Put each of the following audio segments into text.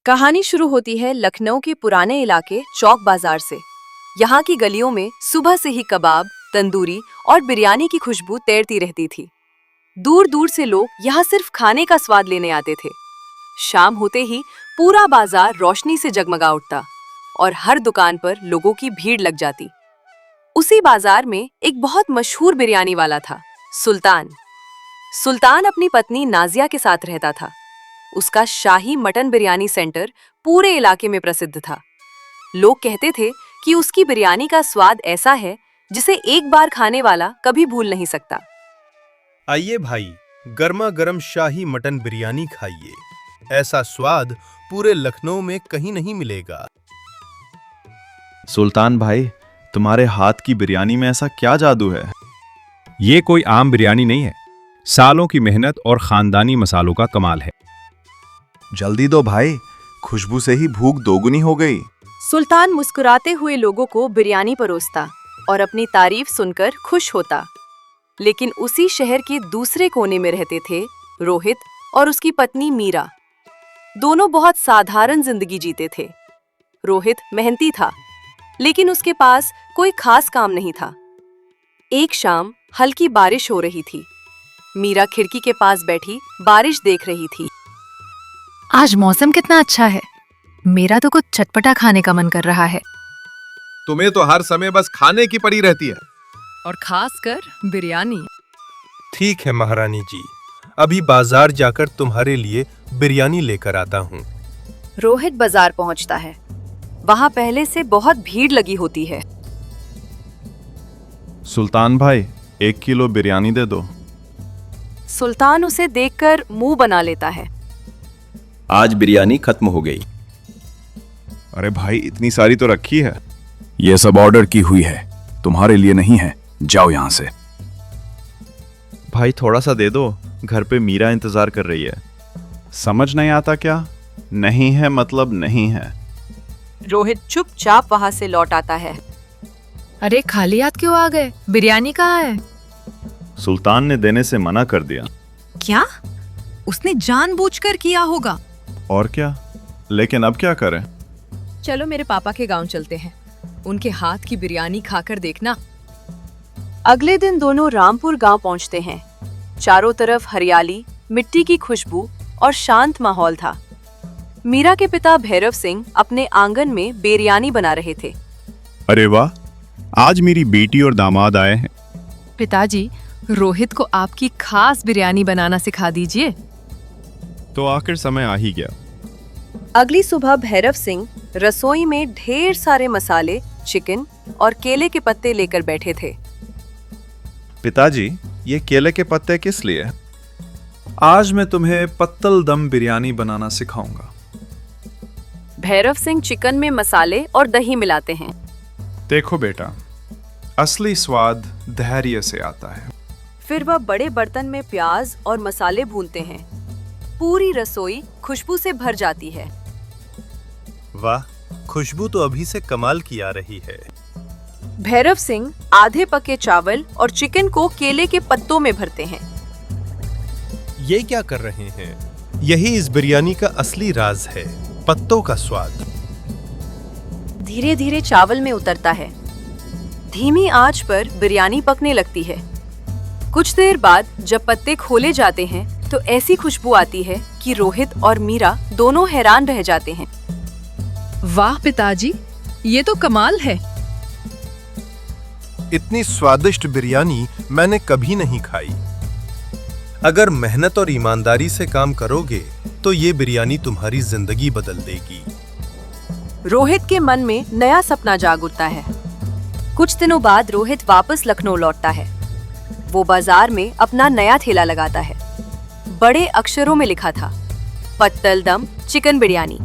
कहानी शुरू होती है लखनऊ के पुराने इलाके चौक बाजार से। यहाँ की गलियों में सुबह से ही कबाब, तंदूरी और बिरयानी की खुशबू तैरती रहती थी। दूर दूर से लोग यहाँ सिर्फ खाने का स्वाद लेने आते थे। शाम होते ही पूरा बाजार रोशनी से जगमगा उठता और हर दुकान पर लोगों की भीड़ लग जाती। उसी बाजार में एक बहुत मशहूर बिरयानी वाला था, सुल्तान। सुल्तान अपनी पत्नी नाजिया के साथ रहता था। उसका शाही मटन बिरयानी सेंटर पूरे इलाके में प्रसिद्ध था। लोग कहते थे कि उसकी बिरयानी का स्वाद ऐसा है जिसे एक बार खाने वाला कभी भूल नहीं सकता। आइए भाई, गर्मा गर्म शाही मटन बिरयानी खाइए। ऐसा स्वाद पूरे लखनऊ में कहीं नहीं मिलेगा। सुल्तान भाई, तुम्हारे हाथ की बिरयानी में ऐसा क्या जादू है? ये कोई आम बिरयानी नहीं है, सालों की मेहनत और खानदानी मसालों का कमाल है। जल्दी दो भाई, खुशबू से ही भूख दोगुनी हो गई। सुल्तान मुस्कुराते हुए लोगों को बिरयानी परोसता और अपनी तारीफ सुनकर खुश होता। लेकिन उसी शहर के दूसरे कोने में रहते थे रोहित और उसकी पत्नी मीरा। दोनों बहुत साधारण जिंदगी जीते थे। रोहित मेहनती था, लेकिन उसके पास कोई खास काम नहीं था। एक शाम हल्की बारिश हो रही थी। मीरा खिड़की के पास बैठी बारिश देख रही थी। आज मौसम कितना अच्छा है। मेरा तो कुछ चटपटा खाने का मन कर रहा है। तुम्हें तो हर समय बस खाने की पड़ी रहती है, और खासकर बिरयानी। ठीक है महारानी जी, अभी बाजार जाकर तुम्हारे लिए बिरयानी लेकर आता हूँ। रोहित बाजार पहुंचता है। वहां पहले से बहुत भीड़ लगी होती है। सुल्तान भाई, 1 किलो बिरयानी दे दो। सुल्तान उसे देखकर मुंह बना लेता है। आज बिरयानी खत्म हो गई। अरे भाई, इतनी सारी तो रखी है। ये सब ऑर्डर की हुई है, तुम्हारे लिए नहीं है। जाओ यहां से। भाई थोड़ा सा दे दो, घर पे मीरा इंतजार कर रही है। समझ नहीं आता क्या? नहीं है मतलब नहीं है। रोहित चुपचाप वहां से लौट आता है। अरे खाली हाथ क्यों आ गए? बिरयानी कहाँ है? सुल्तान ने देने से मना कर दिया। क्या? उसने जानबूझकर किया होगा। और क्या, लेकिन अब क्या करें? चलो मेरे पापा के गांव चलते हैं, उनके हाथ की बिरयानी खाकर देखना। अगले दिन दोनों रामपुर गांव पहुंचते हैं। चारों तरफ हरियाली, मिट्टी की खुशबू और शांत माहौल था। मीरा के पिता भैरव सिंह अपने आंगन में बिरयानी बना रहे थे। अरे वाह, आज मेरी बेटी और दामाद आए हैं। पिताजी, रोहित को आपकी खास बिरयानी बनाना सिखा दीजिए। तो आखिर समय आ ही गया। अगली सुबह भैरव सिंह रसोई में ढेर सारे मसाले, चिकन और केले के पत्ते लेकर बैठे थे। पिताजी, ये केले के पत्ते किस लिए? आज मैं तुम्हें पत्तल दम बिरयानी बनाना सिखाऊंगा। भैरव सिंह चिकन में मसाले और दही मिलाते हैं। देखो बेटा, असली स्वाद धैर्य से आता है। फिर वह बड़े बर्तन में प्याज और मसाले भूनते हैं। पूरी रसोई खुशबू से भर जाती है। वाह, खुशबू तो अभी से कमाल की आ रही है। भैरव सिंह आधे पके चावल और चिकन को केले के पत्तों में भरते हैं। ये क्या कर रहे हैं? यही इस बिरयानी का असली राज है, पत्तों का स्वाद। धीरे धीरे चावल में उतरता है। धीमी आंच पर बिरयानी पकने लगती है। कुछ देर बाद जब पत्ते खोले जाते हैं तो ऐसी खुशबू आती है कि रोहित और मीरा दोनों हैरान रह जाते हैं। वाह पिताजी, ये तो कमाल है। इतनी स्वादिष्ट बिरयानी मैंने कभी नहीं खाई। अगर मेहनत और ईमानदारी से काम करोगे तो ये बिरयानी तुम्हारी जिंदगी बदल देगी। रोहित के मन में नया सपना जाग उठता है। कुछ दिनों बाद रोहित वापस लखनऊ लौटता है। वो बाजार में अपना नया ठेला लगाता है। बड़े अक्षरों में लिखा था, पत्तल दम चिकन बिरयानी।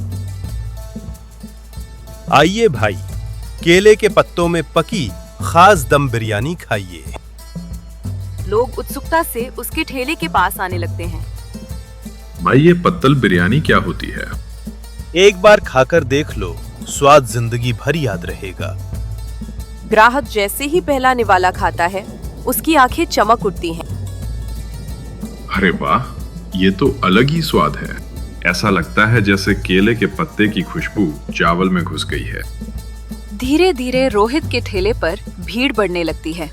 आइए भाई, केले के पत्तों में पकी खास दम बिरयानी खाइए। लोग उत्सुकता से उसके ठेले के पास आने लगते हैं। भाई ये पत्तल बिरयानी क्या होती है? एक बार खाकर देख लो, स्वाद जिंदगी भर याद रहेगा। ग्राहक जैसे ही पहला निवाला खाता है, उसकी आंखें चमक उठती हैं। अरे वाह, ये तो अलग ही स्वाद है। ऐसा लगता है जैसे केले के पत्ते की खुशबू चावल में घुस गई है। धीरे धीरे रोहित के ठेले पर भीड़ बढ़ने लगती है।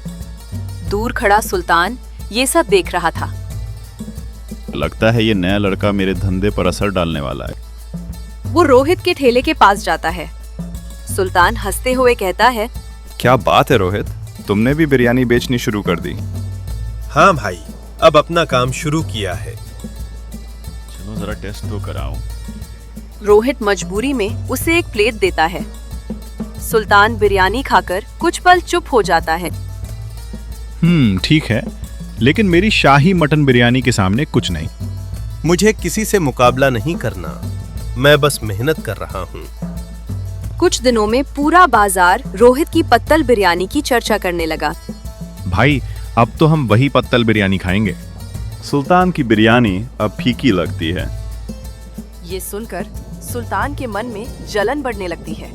दूर खड़ा सुल्तान ये सब देख रहा था। लगता है ये नया लड़का मेरे धंधे पर असर डालने वाला है। वो रोहित के ठेले के पास जाता है। सुल्तान हंसते हुए कहता है, क्या बात है रोहित, तुमने भी बिरयानी बेचनी शुरू कर दी। हाँ भाई, अब अपना काम शुरू किया है। चलो जरा टेस्ट तो कराऊं। रोहित मजबूरी में उसे एक प्लेट देता है। सुल्तान बिरयानी खाकर कुछ पल चुप हो जाता है। ठीक है, लेकिन मेरी शाही मटन बिरयानी के सामने कुछ नहीं। मुझे किसी से मुकाबला नहीं करना, मैं बस मेहनत कर रहा हूँ। कुछ दिनों में पूरा बाजार रोहित की पत्तल बिरयानी की चर्चा करने लगा। भाई, अब तो हम वही पत्तल बिरयानी खाएंगे। सुल्तान की बिरयानी अब फीकी लगती है। ये सुनकर सुल्तान के मन में जलन बढ़ने लगती है।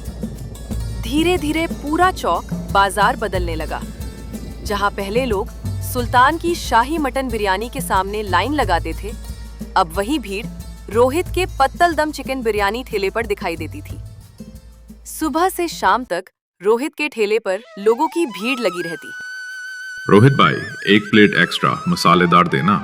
धीरे धीरे पूरा चौक बाजार बदलने लगा। जहाँ पहले लोग सुल्तान की शाही मटन बिरयानी के सामने लाइन लगाते थे, अब वही भीड़ रोहित के पत्तल दम चिकन बिरयानी ठेले पर दिखाई देती थी। सुबह से शाम तक रोहित के ठेले पर लोगों की भीड़ लगी रहती। रोहित भाई, एक प्लेट एक्स्ट्रा मसालेदार देना।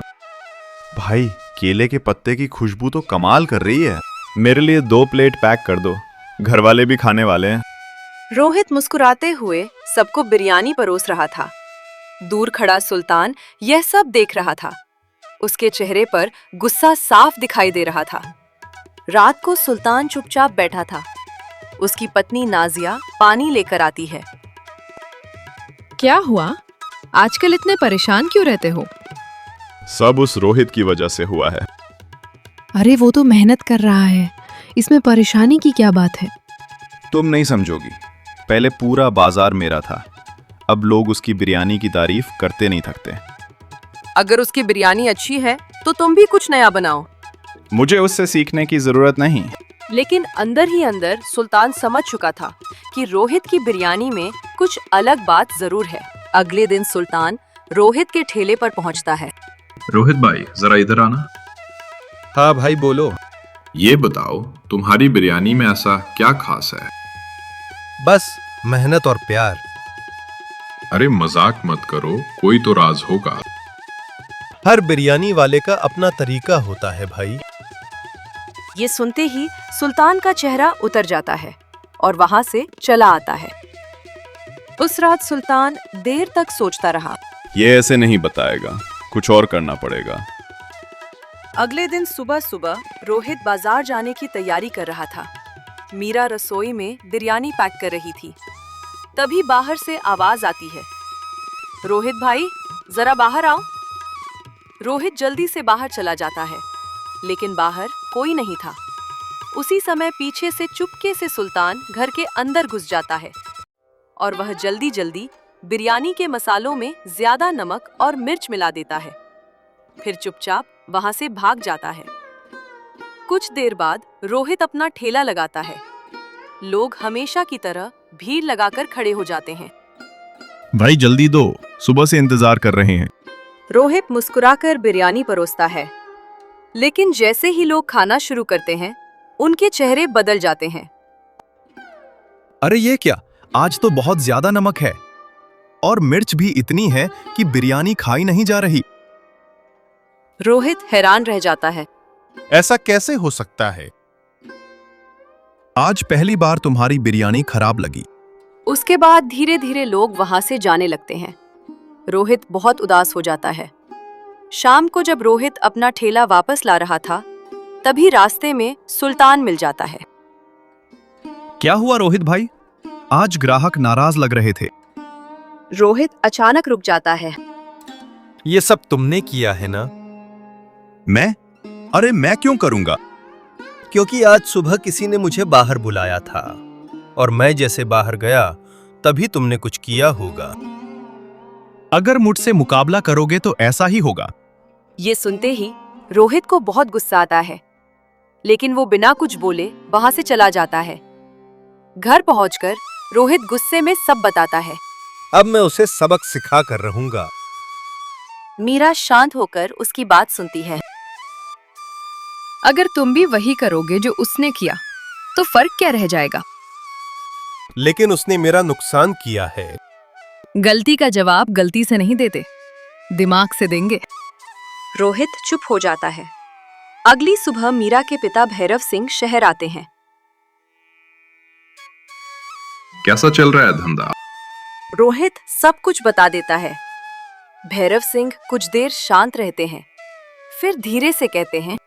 भाई, केले के पत्ते की खुशबू तो कमाल कर रही है। मेरे लिए 2 प्लेट पैक कर दो, घर वाले भी खाने वाले हैं। रोहित मुस्कुराते हुए सबको बिरयानी परोस रहा था। दूर खड़ा सुल्तान यह सब देख रहा था। उसके चेहरे पर गुस्सा साफ दिखाई दे रहा था। रात को सुल्तान चुपचाप बैठा था। उसकी पत्नी नाजिया पानी लेकर आती है। क्या हुआ? आजकल इतने परेशान क्यों रहते हो? सब उस रोहित की वजह से हुआ है। अरे वो तो मेहनत कर रहा है, इसमें परेशानी की क्या बात है? तुम नहीं समझोगी। पहले पूरा बाजार मेरा था, अब लोग उसकी बिरयानी की तारीफ करते नहीं थकते। अगर उसकी बिरयानी अच्छी है तो तुम भी कुछ नया बनाओ। मुझे उससे सीखने की जरूरत नहीं। लेकिन अंदर ही अंदर सुल्तान समझ चुका था कि रोहित की बिरयानी में कुछ अलग बात जरूर है। अगले दिन सुल्तान रोहित के ठेले पर पहुंचता है। रोहित भाई, जरा इधर आना। हाँ भाई, बोलो। ये बताओ, तुम्हारी बिरयानी में ऐसा क्या खास है? बस मेहनत और प्यार। अरे मजाक मत करो, कोई तो राज होगा। हर बिरयानी वाले का अपना तरीका होता है भाई। ये सुनते ही सुल्तान का चेहरा उतर जाता है और वहां से चला आता है। उस रात सुल्तान देर तक सोचता रहा। ये ऐसे नहीं बताएगा, कुछ और करना पड़ेगा। अगले दिन सुबह सुबह रोहित बाजार जाने की तैयारी कर रहा था। मीरा रसोई में बिरयानी पैक कर रही थी। तभी बाहर से आवाज आती है, रोहित भाई, जरा बाहर आओ। रोहित जल्दी से बाहर चला जाता है, लेकिन बाहर कोई नहीं था। उसी समय पीछे से चुपके से सुल्तान घर के अंदर घुस जाता है और वह जल्दी जल्दी बिरयानी के मसालों में ज्यादा नमक और मिर्च मिला देता है। फिर चुपचाप वहां से भाग जाता है। कुछ देर बाद रोहित अपना ठेला लगाता है। लोग हमेशा की तरह भीड़ लगाकर खड़े हो जाते हैं। भाई जल्दी दो, सुबह से इंतजार कर रहे हैं। रोहित मुस्कुराकर बिरयानी परोसता है, लेकिन जैसे ही लोग खाना शुरू करते हैं, उनके चेहरे बदल जाते हैं। अरे ये क्या, आज तो बहुत ज्यादा नमक है और मिर्च भी इतनी है कि बिरयानी खाई नहीं जा रही। रोहित हैरान रह जाता है। ऐसा कैसे हो सकता है? आज पहली बार तुम्हारी बिरयानी खराब लगी। उसके बाद धीरे धीरे लोग वहां से जाने लगते हैं। रोहित बहुत उदास हो जाता है। शाम को जब रोहित अपना ठेला वापस ला रहा था, तभी रास्ते में सुल्तान मिल जाता है। क्या हुआ रोहित भाई? आज ग्राहक नाराज लग रहे थे। रोहित अचानक रुक जाता है। ये सब तुमने किया है ना? मैं? अरे मैं क्यों करूंगा? क्योंकि आज सुबह किसी ने मुझे बाहर बुलाया था और मैं जैसे बाहर गया तभी तुमने कुछ किया होगा। अगर मुझसे मुकाबला करोगे तो ऐसा ही होगा। ये सुनते ही रोहित को बहुत गुस्सा आता है, लेकिन वो बिना कुछ बोले वहां से चला जाता है। घर पहुंचकर रोहित गुस्से में सब बताता है। अब मैं उसे सबक सिखा कर रहूंगा। मीरा शांत होकर उसकी बात सुनती है। अगर तुम भी वही करोगे जो उसने किया तो फर्क क्या रह जाएगा? लेकिन उसने मेरा नुकसान किया है। गलती का जवाब गलती से नहीं देते, दिमाग से देंगे। रोहित चुप हो जाता है। अगली सुबह मीरा के पिता भैरव सिंह शहर आते हैं। कैसा चल रहा है धंधा? रोहित सब कुछ बता देता है। भैरव सिंह कुछ देर शांत रहते हैं, फिर धीरे से कहते हैं,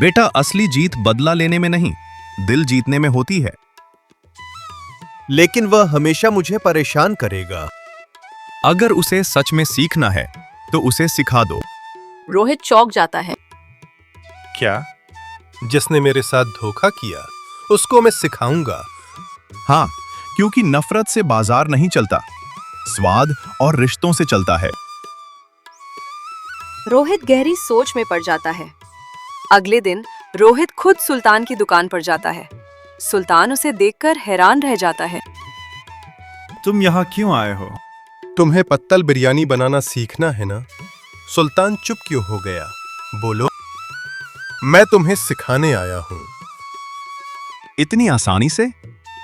बेटा, असली जीत बदला लेने में नहीं, दिल जीतने में होती है। लेकिन वह हमेशा मुझे परेशान करेगा। अगर उसे सच में सीखना है तो उसे सिखा दो। रोहित चौंक जाता है। क्या? जिसने मेरे साथ धोखा किया उसको मैं सिखाऊंगा। हाँ, क्योंकि नफरत से बाजार नहीं चलता, स्वाद और रिश्तों से चलता है। रोहित गहरी सोच में पड़ जाता है। अगले दिन रोहित खुद सुल्तान की दुकान पर जाता है। सुल्तान उसे देखकर हैरान रह जाता है। तुम यहाँ क्यों आए हो? तुम्हें पत्तल बिरयानी बनाना सीखना है ना? सुल्तान चुप क्यों हो गया? बोलो। मैं तुम्हें सिखाने आया हूं। इतनी आसानी से?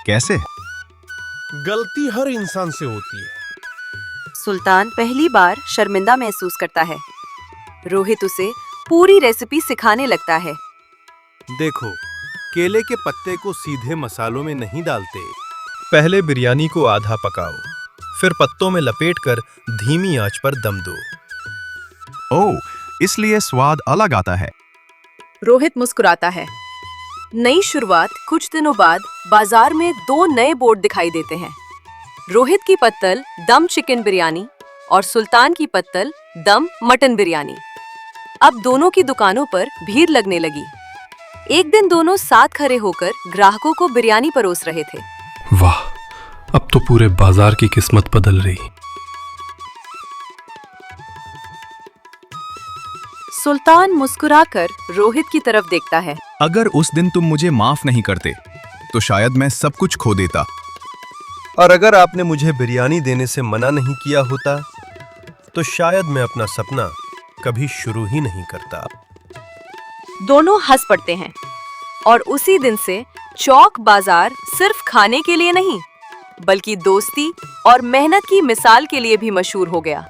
कैसे? गलती हर इंसान से होती है। सुल्तान पहली बार शर्मिंदा महसूस करता है। रोहित उसे पूरी रेसिपी सिखाने लगता है। देखो, केले के पत्ते को सीधे मसालों में नहीं डालते। पहले बिरयानी को आधा पकाओ, फिर पत्तों में लपेटकर धीमी आंच पर दम दो। ओह, इसलिए स्वाद अलग आता है। रोहित मुस्कुराता है। नई शुरुआत। कुछ दिनों बाद बाजार में 2 नए बोर्ड दिखाई देते हैं। रोहित की पत्तल दम चिकन बिरयानी और सुल्तान की पत्तल दम मटन बिरयानी। अब दोनों की दुकानों पर भीड़ लगने लगी। एक दिन दोनों साथ खड़े होकर ग्राहकों को बिरयानी परोस रहे थे। वाह, अब तो पूरे बाजार की किस्मत बदल रही। सुल्तान मुस्कुराकर रोहित की तरफ देखता है। अगर उस दिन तुम मुझे माफ नहीं करते तो शायद मैं सब कुछ खो देता। और अगर आपने मुझे बिरयानी देने से मना नहीं किया होता तो शायद मैं अपना सपना कभी शुरू ही नहीं करता। दोनों हंस पड़ते हैं और उसी दिन से चौक बाजार सिर्फ खाने के लिए नहीं बल्कि दोस्ती और मेहनत की मिसाल के लिए भी मशहूर हो गया।